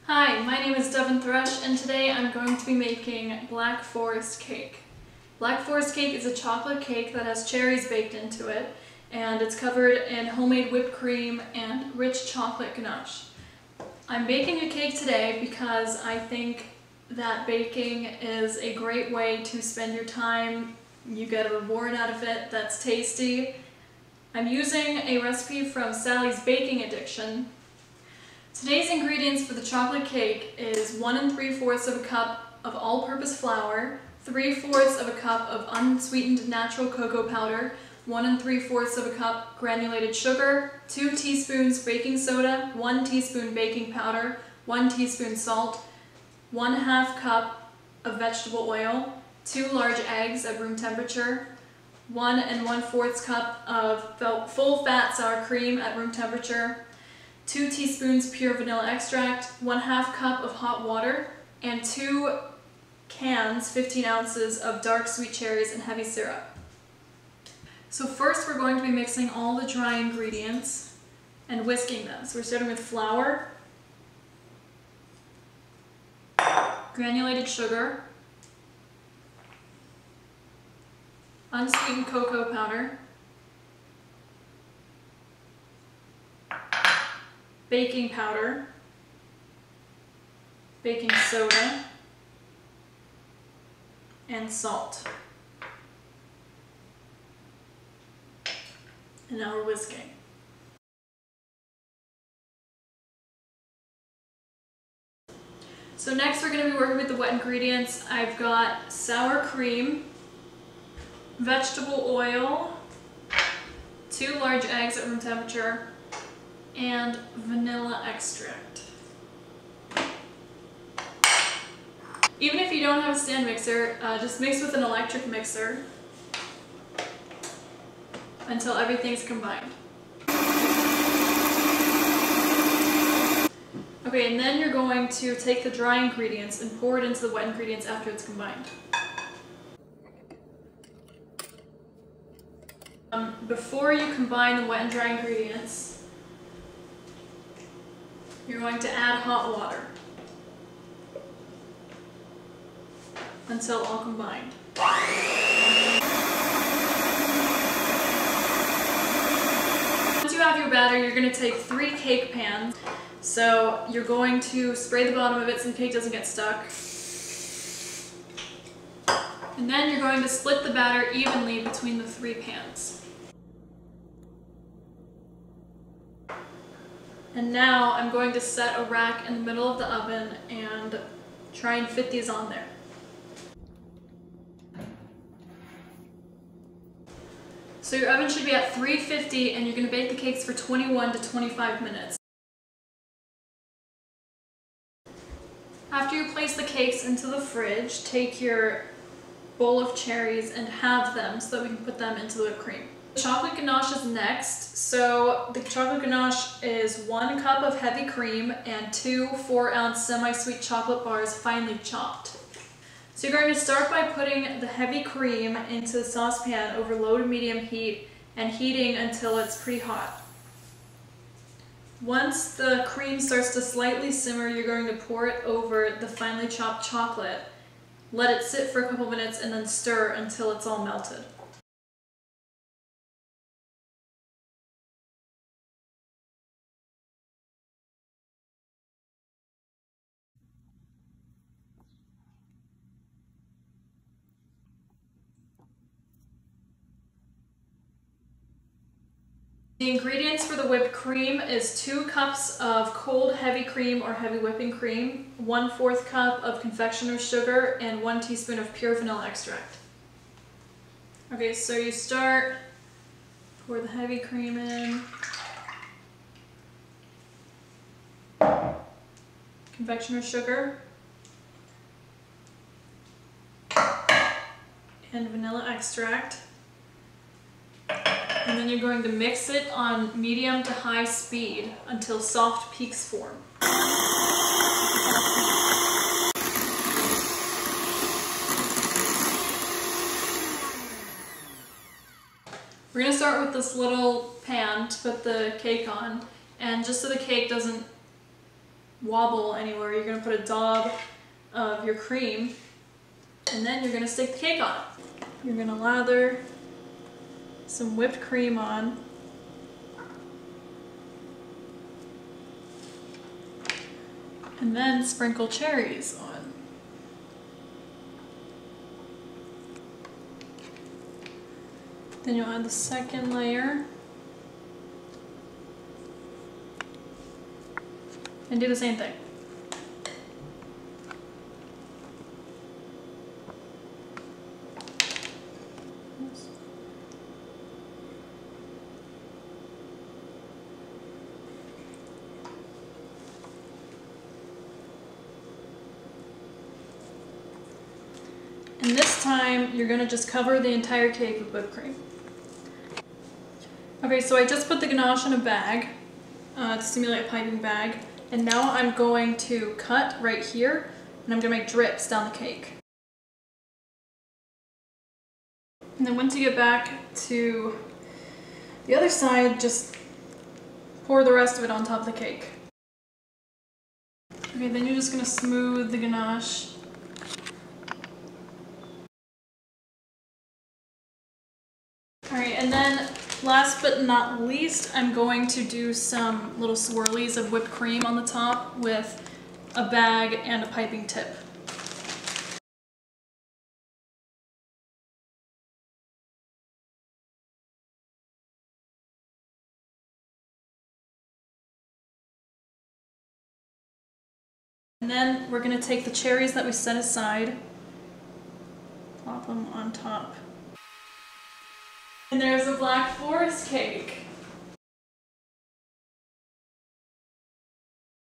Hi, my name is Devin Thrush, and today I'm going to be making Black Forest cake. Black Forest cake is a chocolate cake that has cherries baked into it, and it's covered in homemade whipped cream and rich chocolate ganache. I'm baking a cake today because I think that baking is a great way to spend your time. You get a reward out of it that's tasty. I'm using a recipe from Sally's Baking Addiction. Today's ingredients for the chocolate cake is 1 3/4 cup of all-purpose flour, 3/4 cup of unsweetened natural cocoa powder, 1 3/4 cup granulated sugar, 2 teaspoons baking soda, 1 teaspoon baking powder, 1 teaspoon salt, 1/2 cup of vegetable oil, 2 large eggs at room temperature, 1 1/4 cup of full-fat sour cream at room temperature, 2 teaspoons pure vanilla extract, 1/2 cup of hot water, and 2 cans, 15 ounces of dark sweet cherries and heavy syrup. So first we're going to be mixing all the dry ingredients and whisking them. So we're starting with flour, granulated sugar, unsweetened cocoa powder, baking powder, baking soda, and salt. And now we're whisking. So next we're going to be working with the wet ingredients. I've got sour cream, vegetable oil, 2 large eggs at room temperature, and vanilla extract. Even if you don't have a stand mixer, just mix with an electric mixer until everything's combined. Okay, and then you're going to take the dry ingredients and pour it into the wet ingredients after it's combined. Before you combine the wet and dry ingredients, you're going to add hot water until all combined. Once you have your batter, you're going to take 3 cake pans. So you're going to spray the bottom of it so the cake doesn't get stuck. And then you're going to split the batter evenly between the 3 pans. And now I'm going to set a rack in the middle of the oven and try and fit these on there. So your oven should be at 350 and you're going to bake the cakes for 21 to 25 minutes. After you place the cakes into the fridge, take your bowl of cherries and halve them so that we can put them into the whipped cream. Chocolate ganache is next. So the chocolate ganache is 1 cup of heavy cream and 2 4-ounce semi-sweet chocolate bars finely chopped. So you're going to start by putting the heavy cream into the saucepan over low to medium heat and heating until it's pretty hot. Once the cream starts to slightly simmer, you're going to pour it over the finely chopped chocolate. Let it sit for a couple minutes and then stir until it's all melted. The ingredients for the whipped cream is 2 cups of cold heavy cream or heavy whipping cream, 1/4 cup of confectioner's sugar, and 1 teaspoon of pure vanilla extract. Okay, so you start, pour the heavy cream in, confectioner's sugar, and vanilla extract. And then you're going to mix it on medium to high speed until soft peaks form. We're going to start with this little pan to put the cake on, and just so the cake doesn't wobble anywhere. You're gonna put a daub of your cream, and then you're gonna stick the cake on it. You're gonna lather some whipped cream on. And then sprinkle cherries on. Then you'll add the second layer. And do the same thing. And this time, you're gonna just cover the entire cake with whipped cream. Okay, so I just put the ganache in a bag to simulate a piping bag. And now I'm going to cut right here, and I'm gonna make drips down the cake. And then once you get back to the other side, just pour the rest of it on top of the cake. Okay, then you're just gonna smooth the ganache. Alright, and then last but not least, I'm going to do some little swirlies of whipped cream on the top with a bag and a piping tip. And then we're going to take the cherries that we set aside, plop them on top. And there's a Black Forest cake.